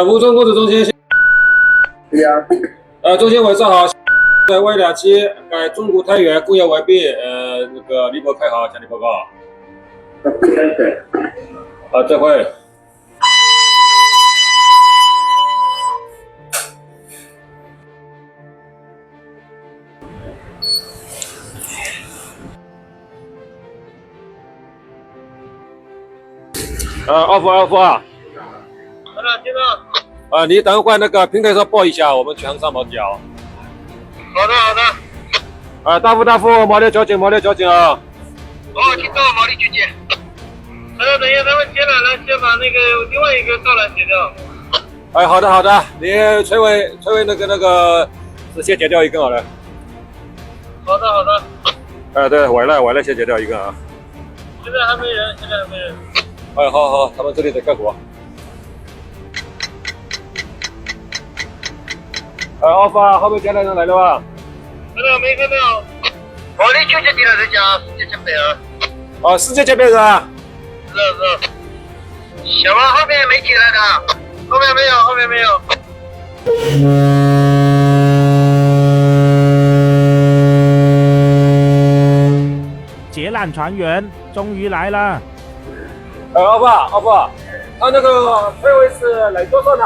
吴中工子中心。对呀。中心委上好。在为2期改中古太原工业完毕，那个李博开好，向你报告。好，再会。off 啊。好的，听到。你等会那个平台上报一下，我们全上毛脚。好的，好的。大夫，毛利交警啊。哦，听到，毛利交警。等一下，他们接来了，先把那个另外一个栅栏解掉。好的，你崔伟那个是先解掉一根好了。好的。对，崴了，先解掉一根啊。现在还没人。好，他们这里在干活。off 啊，后面接来人来了吧？没看到。毛利交警进来人家世界级别啊。世界级别人啊。是。小王后面没起来的，后面没有。劫难船员终于来了。off，他那个崔伟是来多少呢？